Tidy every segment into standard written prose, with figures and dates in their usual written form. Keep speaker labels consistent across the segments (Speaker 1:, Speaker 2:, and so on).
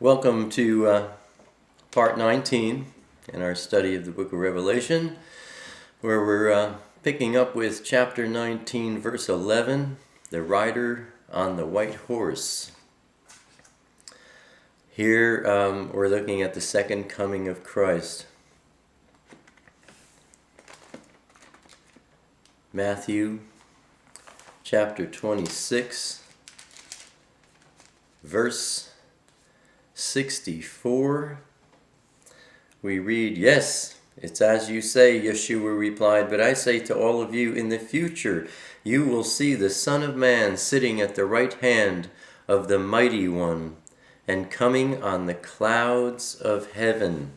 Speaker 1: Welcome to part 19 in our study of the book of Revelation, where we're picking up with chapter 19, verse 11, the rider on the white horse. Here we're looking at the second coming of Christ. Matthew chapter 26, verse 64, we read, "Yes, it's as you say," Yeshua replied, "but I say to all of you, in the future you will see the Son of Man sitting at the right hand of the Mighty One and coming on the clouds of heaven."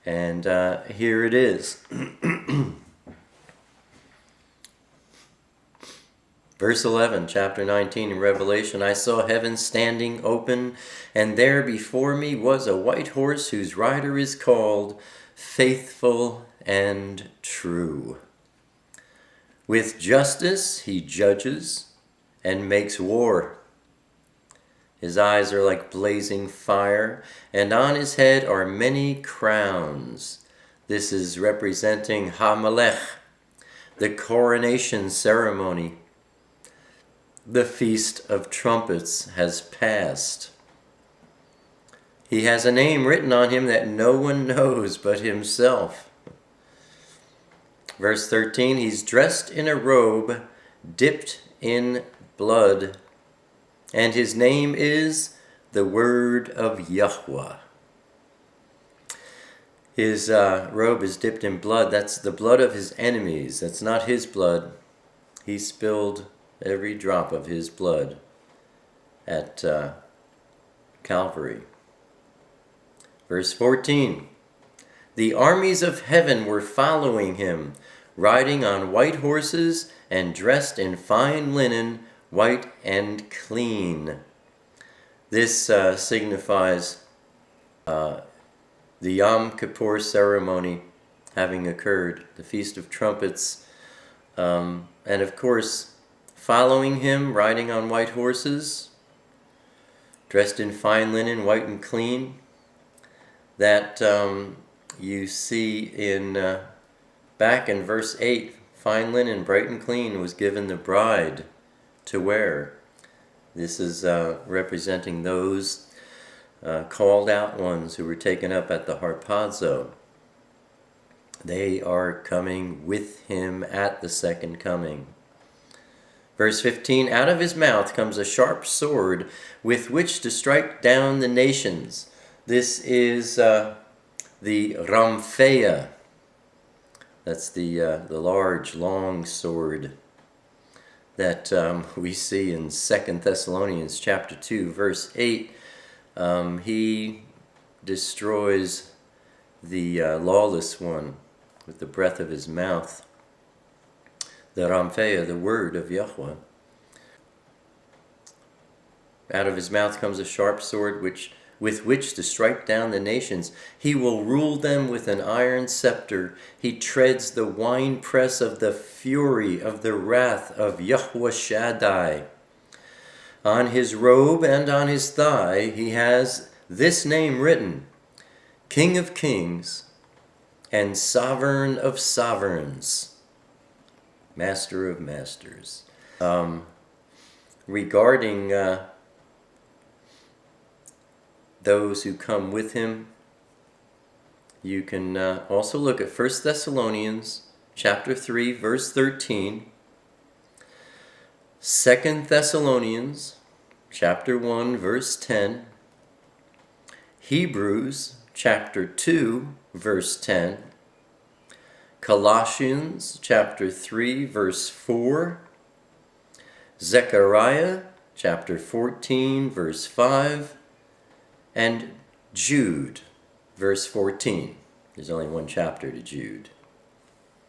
Speaker 1: And here it is. Verse 11, chapter 19 in Revelation, "I saw heaven standing open, and there before me was a white horse whose rider is called Faithful and True. With justice he judges and makes war. His eyes are like blazing fire, and on his head are many crowns." This is representing HaMelech, the coronation ceremony. The Feast of Trumpets has passed. He has a name written on him that no one knows but himself. Verse 13, he's dressed in a robe dipped in blood, and his name is the Word of Yahweh. His robe is dipped in blood. That's the blood of his enemies. That's not his blood. He spilled every drop of his blood at Calvary. Verse 14, "The armies of heaven were following him, riding on white horses and dressed in fine linen, white and clean." This signifies the Yom Kippur ceremony having occurred, the Feast of Trumpets, and of course, following him, riding on white horses, dressed in fine linen, white and clean. That you see in back in verse 8, fine linen, bright and clean, was given the bride to wear. This is representing those called out ones who were taken up at the harpazo. They are coming with him at the second coming. Verse 15, "Out of his mouth comes a sharp sword with which to strike down the nations." This is the Ramphea. That's the large, long sword that we see in 2 Thessalonians chapter 2, verse 8. He destroys the lawless one with the breath of his mouth. The Ramphea, the word of Yahweh. Out of his mouth comes a sharp sword with which to strike down the nations. He will rule them with an iron scepter. He treads the winepress of the fury of the wrath of Yahweh Shaddai. On his robe and on his thigh he has this name written: King of Kings and Sovereign of Sovereigns. Master of Masters. Regarding those who come with him, you can also look at 1 Thessalonians chapter 3, verse 13, 2 Thessalonians chapter 1, verse 10, Hebrews chapter 2, verse 10, Colossians chapter 3, verse 4, Zechariah chapter 14, verse 5, and Jude, verse 14. There's only one chapter to Jude.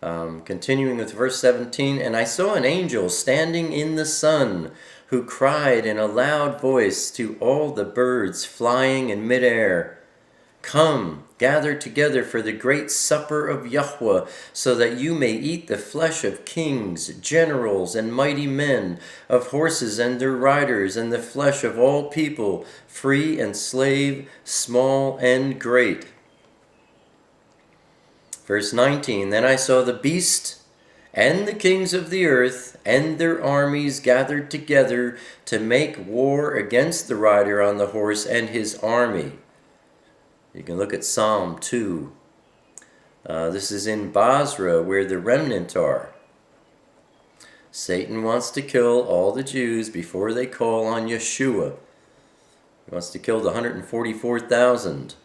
Speaker 1: Continuing with verse 17, "And I saw an angel standing in the sun, who cried in a loud voice to all the birds flying in midair, 'Come, gather together for the great supper of Yahweh, so that you may eat the flesh of kings, generals, and mighty men, of horses and their riders, and the flesh of all people, free and slave, small and great. Verse 19, Then I saw the beast and the kings of the earth and their armies gathered together to make war against the rider on the horse and his army. You can look at Psalm 2. This is in Basra, where the remnant are. Satan wants to kill all the Jews before they call on Yeshua. He wants to kill the 144,000.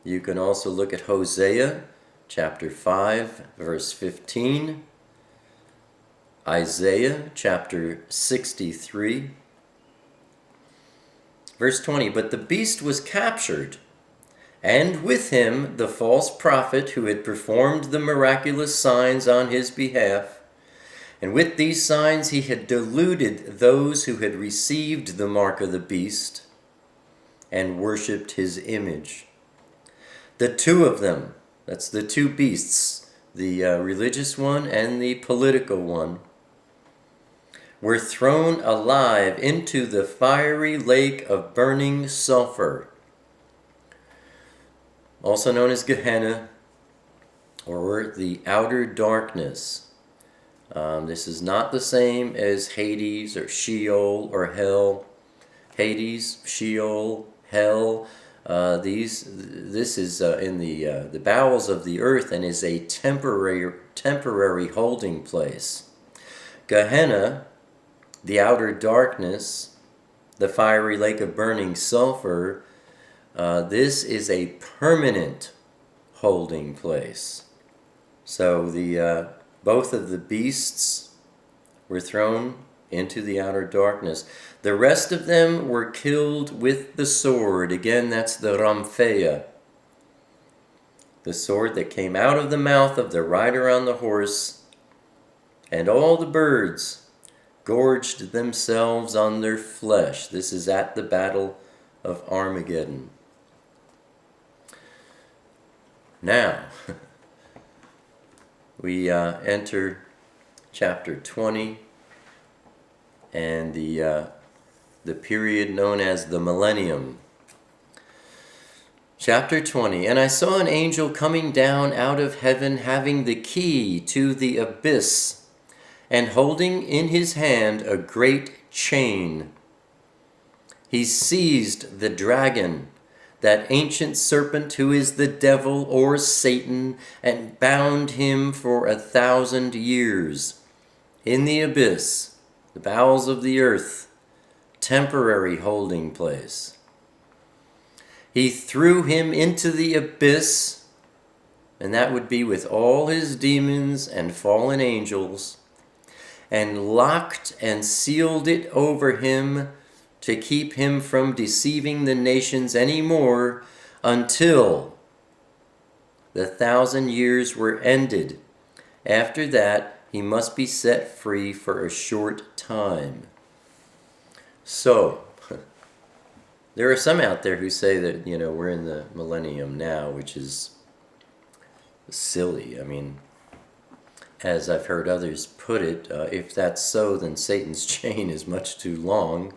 Speaker 1: You can also look at Hosea, chapter 5, verse 15. Isaiah, chapter 63. Verse 20, But the beast was captured, and with him the false prophet who had performed the miraculous signs on his behalf. And with these signs he had deluded those who had received the mark of the beast and worshipped his image. The two of them, that's the two beasts, the religious one and the political one, were thrown alive into the fiery lake of burning sulfur, also known as Gahenna, or the outer darkness. This is not the same as Hades or Sheol or hell. Hades, Sheol, hell. This is in the bowels of the earth and is a temporary holding place. Gahenna, the outer darkness, the fiery lake of burning sulfur, this is a permanent holding place. So both of the beasts were thrown into the outer darkness. The rest of them were killed with the sword. Again, that's the Ramphea, the sword that came out of the mouth of the rider on the horse, and all the birds gorged themselves on their flesh. This is at the battle of Armageddon. Now, we enter chapter 20 and the period known as the Millennium. Chapter 20, And I saw an angel coming down out of heaven, having the key to the abyss, and holding in his hand a great chain. He seized the dragon, that ancient serpent who is the devil or Satan, and bound him for 1,000 years in the abyss, the bowels of the earth, temporary holding place. He threw him into the abyss, and that would be with all his demons and fallen angels, and locked and sealed it over him to keep him from deceiving the nations any more until the 1,000 years were ended. After that, he must be set free for a short time. So, there are some out there who say that, we're in the millennium now, which is silly. I mean, as I've heard others put it, if that's so, then Satan's chain is much too long,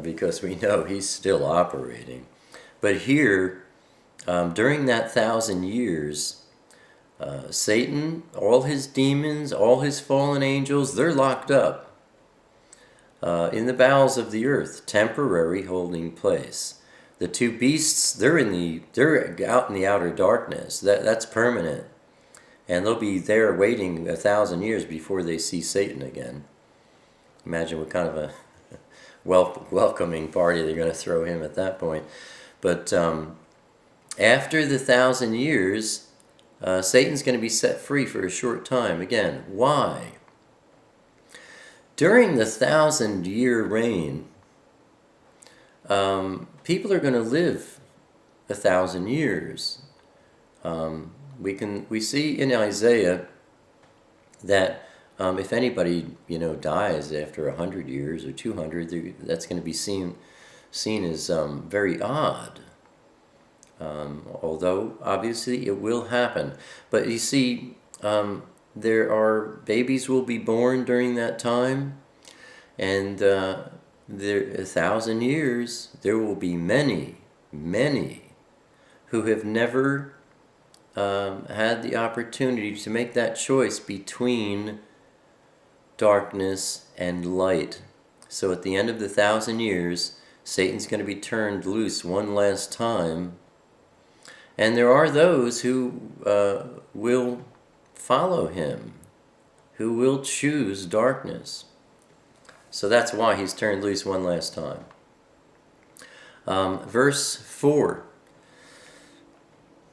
Speaker 1: because we know he's still operating. But here, during that 1,000 years, Satan, all his demons, all his fallen angels, they're locked up in the bowels of the earth, temporary holding place. The two beasts, they're out in the outer darkness. That's permanent, and they'll be there waiting 1,000 years before they see Satan again. Imagine what kind of a welcoming party they're going to throw him at that point. But after the 1,000 years, Satan's going to be set free for a short time. Again, why? During the 1,000-year reign, people are going to live 1,000 years. We see in Isaiah that if anybody dies after 100 years or 200, that's going to be seen seen as very odd. Although obviously it will happen. But you see, there are babies will be born during that time, and there 1,000 years there will be many, many who have never had the opportunity to make that choice between darkness and light. So at the end of the 1,000 years, Satan's going to be turned loose one last time. And there are those who will follow him, who will choose darkness. So that's why he's turned loose one last time. Verse 4.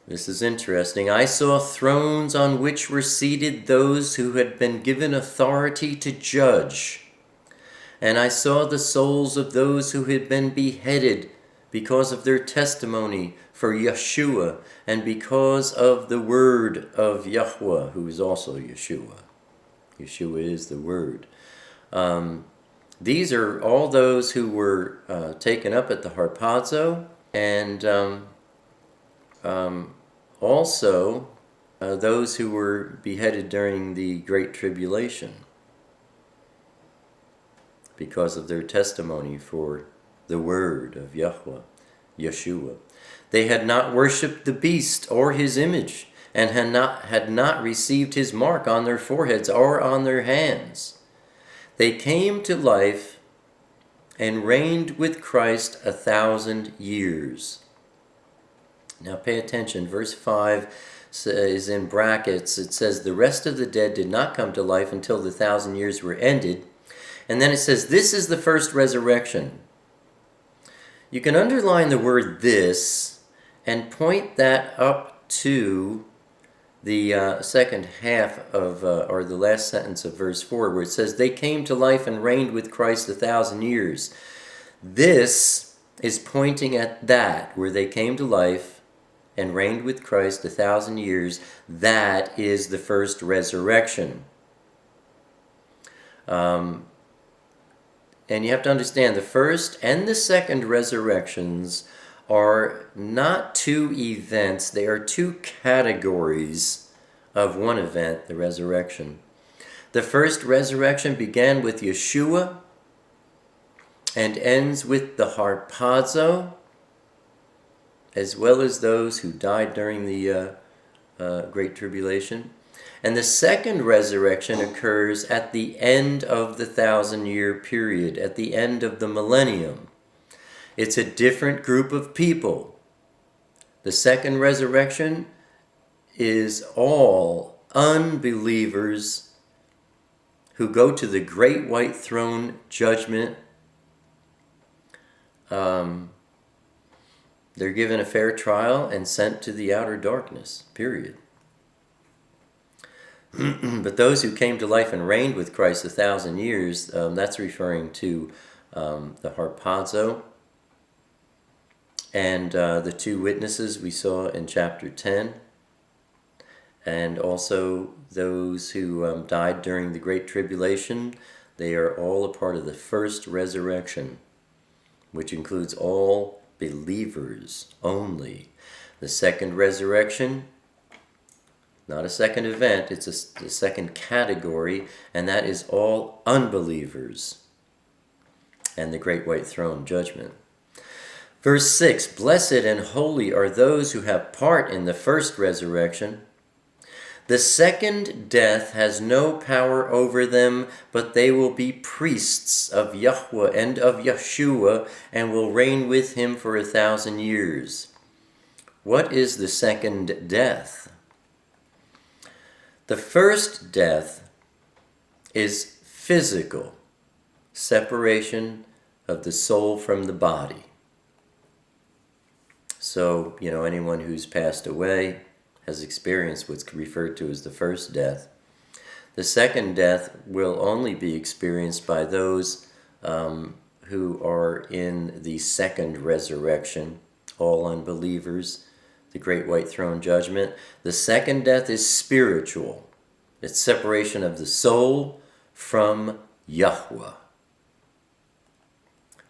Speaker 1: This is interesting. I saw thrones on which were seated those who had been given authority to judge. And I saw the souls of those who had been beheaded because of their testimony for Yeshua and because of the word of Yahweh, who is also Yeshua. Yeshua is the word. These are all those who were taken up at the harpazo, and also those who were beheaded during the Great Tribulation because of their testimony for the word of Yahweh, Yeshua. They had not worshipped the beast or his image, and had not received his mark on their foreheads or on their hands. They came to life and reigned with Christ 1,000 years. Now pay attention. Verse 5 is in brackets. It says, the rest of the dead did not come to life until the 1,000 years were ended. And then it says, this is the first resurrection. You can underline the word this and point that up to the second half of, or the last sentence of verse 4, where it says, they came to life and reigned with Christ 1,000 years. This is pointing at that, where they came to life and reigned with Christ 1,000 years. That is the first resurrection. And you have to understand, the first and the second resurrections are not two events. They are two categories of one event, the resurrection. The first resurrection began with Yeshua and ends with the harpazo, as well as those who died during the Great Tribulation. And the second resurrection occurs at the end of the 1,000-year period, at the end of the Millennium. It's a different group of people. The second resurrection is all unbelievers who go to the Great White Throne Judgement. They're given a fair trial and sent to the outer darkness, period. But those who came to life and reigned with Christ 1,000 years, that's referring to the harpazo and the two witnesses we saw in chapter 10, and also those who died during the Great Tribulation. They are all a part of the first resurrection, which includes all believers only. The second resurrection, not a second event, it's a second category, and that is all unbelievers and the Great White Throne Judgment. Verse 6, blessed and holy are those who have part in the first resurrection. The second death has no power over them, but they will be priests of Yahweh and of Yeshua, and will reign with him for 1,000 years. What is the second death? The first death is physical, separation of the soul from the body. So, anyone who's passed away has experienced what's referred to as the first death. The second death will only be experienced by those who are in the second resurrection, all unbelievers, the Great White Throne Judgment. The second death is spiritual. It's separation of the soul from Yahweh.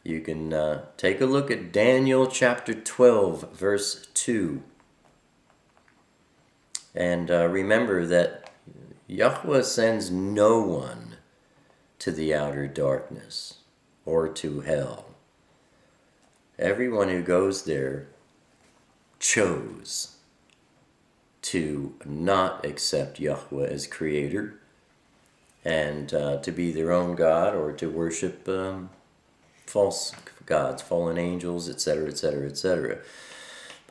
Speaker 1: You can take a look at Daniel chapter 12, verse 2. And remember that Yahweh sends no one to the outer darkness or to hell. Everyone who goes there chose to not accept Yahweh as creator and to be their own God or to worship false gods, fallen angels, etc., etc., etc.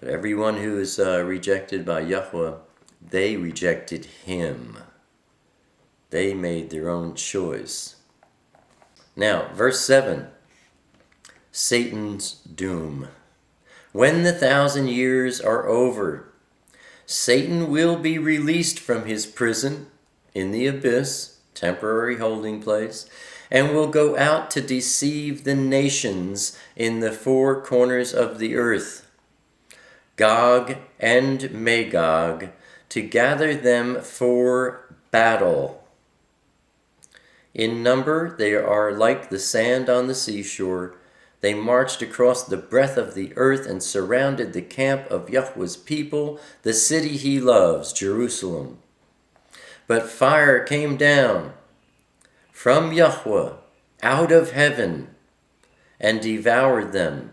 Speaker 1: But everyone who is rejected by Yahweh, they rejected him. They made their own choice. Now, verse 7, Satan's doom. When the 1,000 years are over, Satan will be released from his prison in the abyss, temporary holding place, and will go out to deceive the nations in the four corners of the earth, Gog and Magog, to gather them for battle. In number, they are like the sand on the seashore. They marched across the breadth of the earth and surrounded the camp of Yahweh's people, the city he loves, Jerusalem. But fire came down from Yahweh out of heaven and devoured them.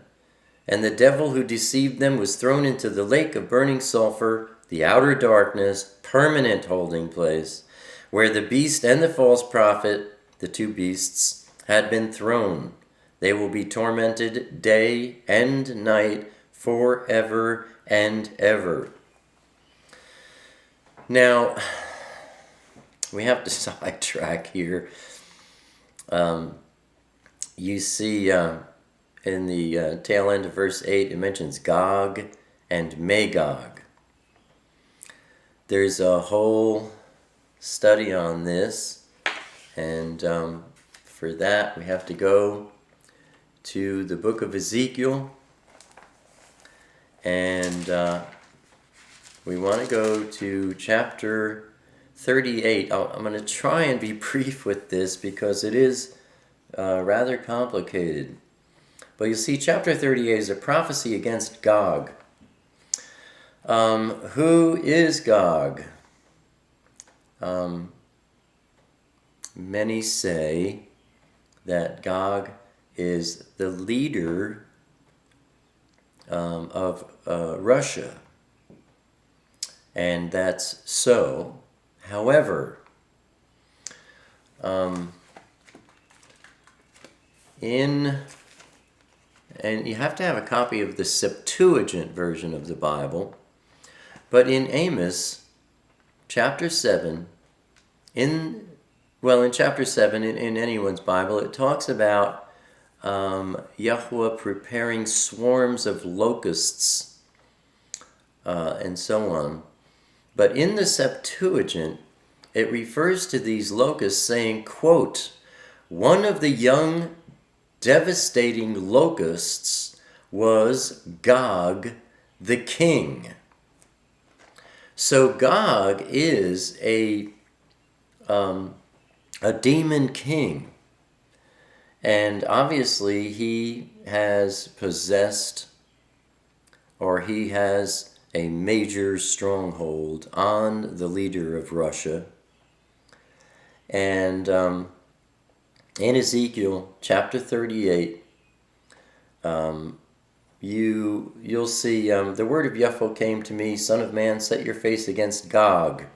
Speaker 1: And the devil who deceived them was thrown into the lake of burning sulfur, the outer darkness, permanent holding place, where the beast and the false prophet, the two beasts, had been thrown. They will be tormented day and night forever and ever. Now, we have to sidetrack here. You see in the tail end of verse 8, it mentions Gog and Magog. There's a whole study on this, and for that we have to go to the book of Ezekiel, and we want to go to chapter 38. I'm going to try and be brief with this because it is rather complicated. But you see, chapter 38 is a prophecy against Gog. Who is Gog? Many say that Gog is the leader of Russia. And that's so. However, and you have to have a copy of the Septuagint version of the Bible, but in Amos chapter 7, in chapter 7 in anyone's Bible, it talks about Yahweh preparing swarms of locusts and so on. But in the Septuagint, it refers to these locusts saying, quote, one of the young devastating locusts was Gog the king. So Gog is a demon king. And obviously he has possessed, or he has a major stronghold on the leader of Russia. And in Ezekiel chapter 38, you'll see the word of Yahweh came to me, Son of man, set your face against Gog.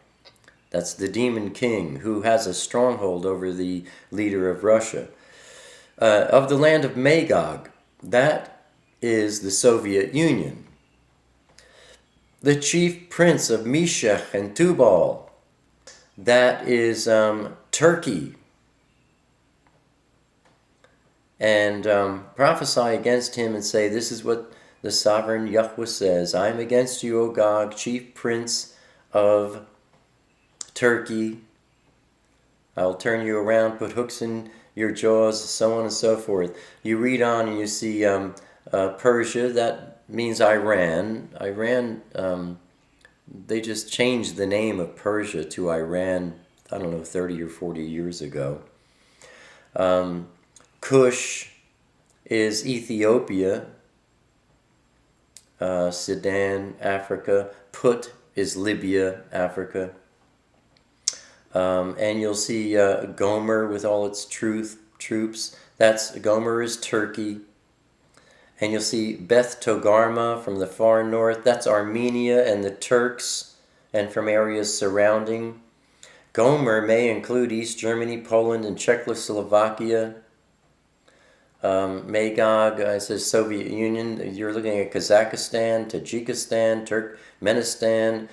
Speaker 1: That's the demon king who has a stronghold over the leader of Russia. Of the land of Magog, that is the Soviet Union. The chief prince of Meshech and Tubal, that is Turkey. And prophesy against him and say, this is what the sovereign Yahweh says, I am against you, O Gog, chief prince of Turkey. I'll turn you around, put hooks in your jaws, so on and so forth. You read on and you see Persia, that means Iran. Iran, they just changed the name of Persia to Iran, 30 or 40 years ago. Cush is Ethiopia, Sudan, Africa. Put is Libya, Africa. And you'll see Gomer with all its troops. Gomer is Turkey. And you'll see Beth Togarmah from the far north. That's Armenia and the Turks, and from areas surrounding. Gomer may include East Germany, Poland, and Czechoslovakia. Magog, it says Soviet Union. You're looking at Kazakhstan, Tajikistan, Turkmenistan,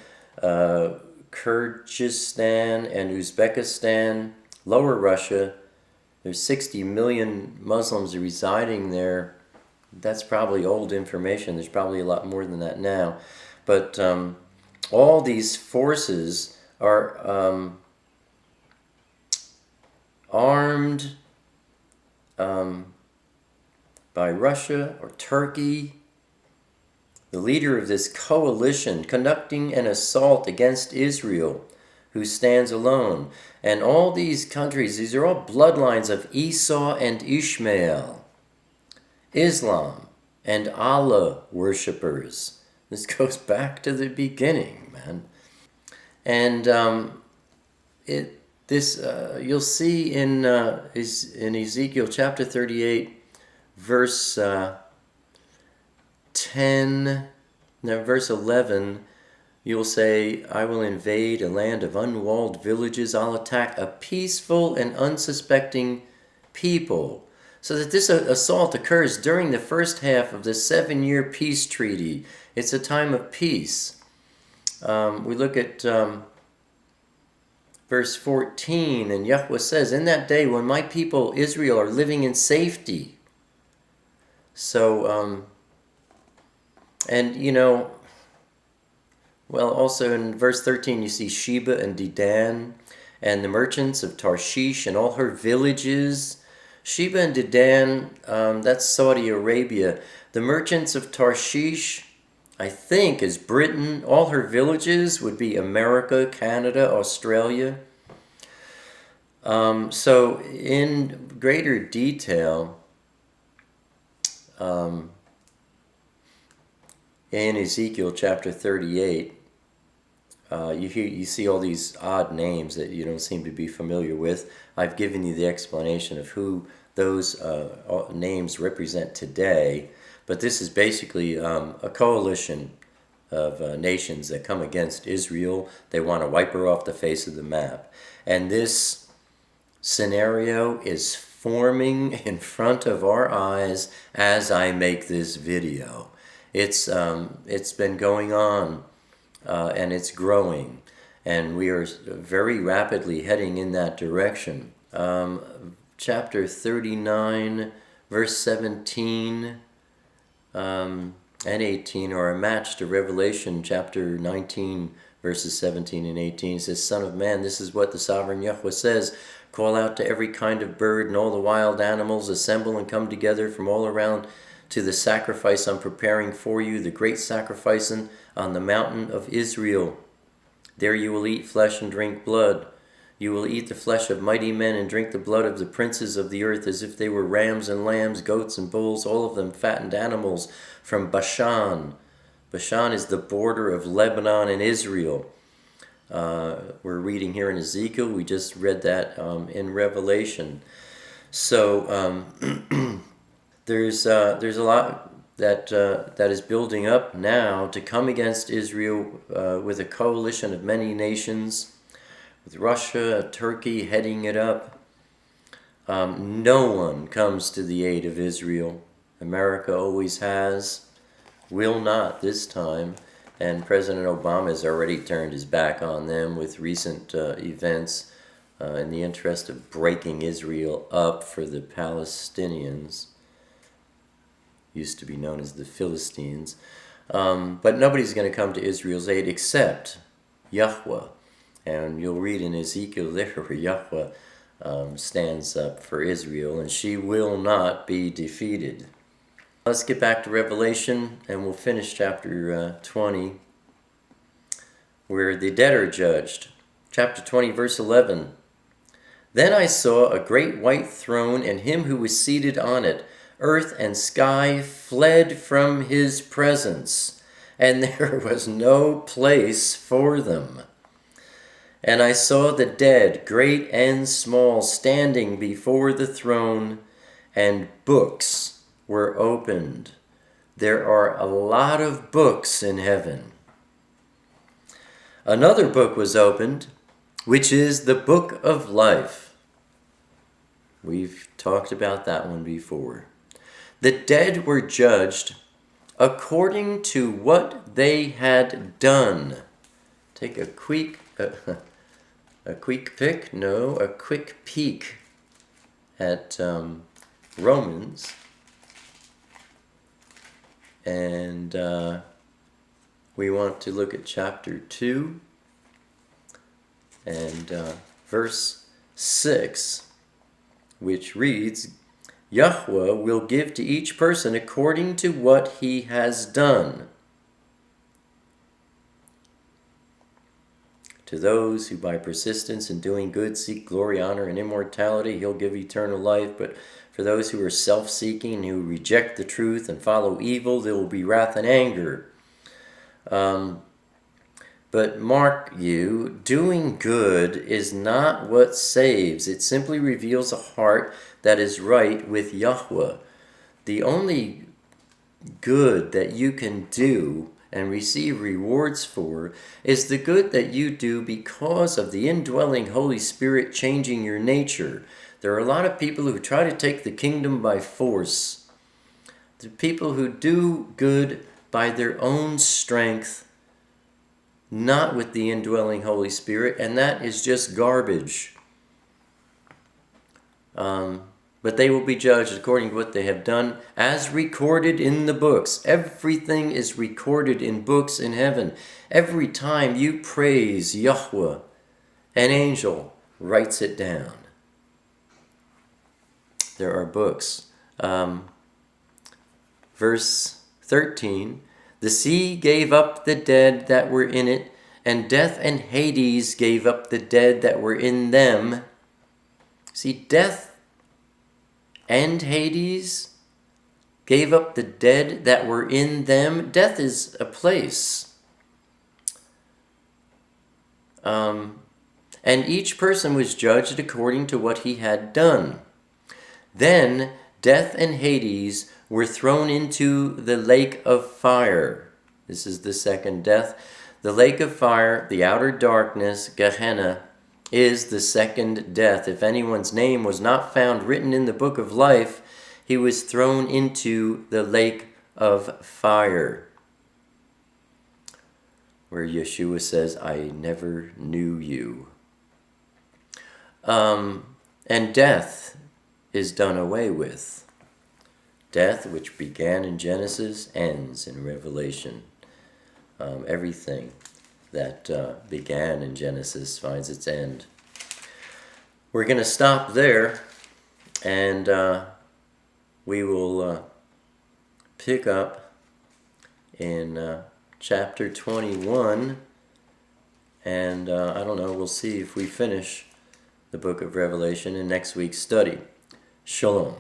Speaker 1: Kyrgyzstan, and Uzbekistan. Lower Russia, there's 60 million Muslims residing there. That's probably old information. There's probably a lot more than that now. But all these forces are armed by Russia or Turkey. The leader of this coalition conducting an assault against Israel, who stands alone. And all these countries, these are all bloodlines of Esau and Ishmael, Islam and Allah worshippers. This goes back to the beginning, man. And you'll see in Ezekiel chapter 38, verse 11, you'll say, I will invade a land of unwalled villages. I'll attack a peaceful and unsuspecting people. So that this assault occurs during the first half of the 7-year peace treaty. It's a time of peace. We look at verse 14, and Yahweh says, in that day when my people Israel are living in safety. So, and also in verse 13 you see Sheba and Dedan and the merchants of Tarshish and all her villages. Sheba and Dedan, that's Saudi Arabia. The merchants of Tarshish, I think, is Britain. All her villages would be America, Canada, Australia. So in greater detail, in Ezekiel chapter 38, you see all these odd names that you don't seem to be familiar with. I've given you the explanation of who those names represent today, but this is basically a coalition of nations that come against Israel. They want to wipe her off the face of the map. And this scenario is forming in front of our eyes as I make this video. It's been going on, and it's growing, and we are very rapidly heading in that direction. Chapter 39, verse 17 and 18 are a match to Revelation chapter 19, verses 17 and 18. It says, Son of man, this is what the sovereign Yahweh says. Call out to every kind of bird and all the wild animals. Assemble and come together from all around to the sacrifice I'm preparing for you, the great sacrifice on the mountain of Israel. There you will eat flesh and drink blood. You will eat the flesh of mighty men and drink the blood of the princes of the earth, as if they were rams and lambs, goats and bulls, all of them fattened animals from Bashan. Bashan is the border of Lebanon and Israel. We're reading here in Ezekiel. We just read that in Revelation. So there's a lot that is building up now to come against Israel with a coalition of many nations, with Russia, Turkey heading it up. No one comes to the aid of Israel. America always has, will not this time. And President Obama has already turned his back on them with recent events in the interest of breaking Israel up for the Palestinians. Used to be known as the Philistines. But nobody's going to come to Israel's aid except Yahweh. And you'll read in Ezekiel there where Yahweh stands up for Israel, and she will not be defeated. Let's get back to Revelation, and we'll finish chapter 20, where the dead are judged. Chapter 20, verse 11. Then I saw a great white throne, and him who was seated on it. earth and sky fled from his presence, and there was no place for them. And I saw the dead, great and small, standing before the throne, and books were opened. There are a lot of books in heaven. Another book was opened, which is the book of life. We've talked about that one before. The dead were judged according to what they had done. Take a quick peek at Romans, and we want to look at chapter 2 and verse 6, which reads, Yahweh will give to each person according to what he has done. To those who by persistence in doing good seek glory, honor, and immortality, he'll give eternal life. But for those who are self-seeking, who reject the truth and follow evil, there will be wrath and anger. But mark you, doing good is not what saves. It simply reveals a heart that is right with Yahweh. The only good that you can do and receive rewards for is the good that you do because of the indwelling Holy Spirit changing your nature. There are a lot of people who try to take the kingdom by force. The people who do good by their own strength, not with the indwelling Holy Spirit, and that is just garbage. But they will be judged according to what they have done, as recorded in the books. Everything is recorded in books in heaven. Every time you praise Yahweh, an angel writes it down. There are books. Verse 13, the sea gave up the dead that were in it, and death and Hades gave up the dead that were in them. See, death and Hades gave up the dead that were in them. Death is a place. And each person was judged according to what he had done. Then death and Hades were thrown into the lake of fire. This is the second death. The lake of fire, the outer darkness, Gahenna, is the second death. If anyone's name was not found written in the book of life, he was thrown into the lake of fire, where Yeshua says, I never knew you. And death is done away with. Death, which began in Genesis, ends in Revelation. Everything that began in Genesis finds its end. We're going to stop there, and we will pick up in chapter 21, and I don't know, we'll see if we finish the book of Revelation in next week's study. Shalom.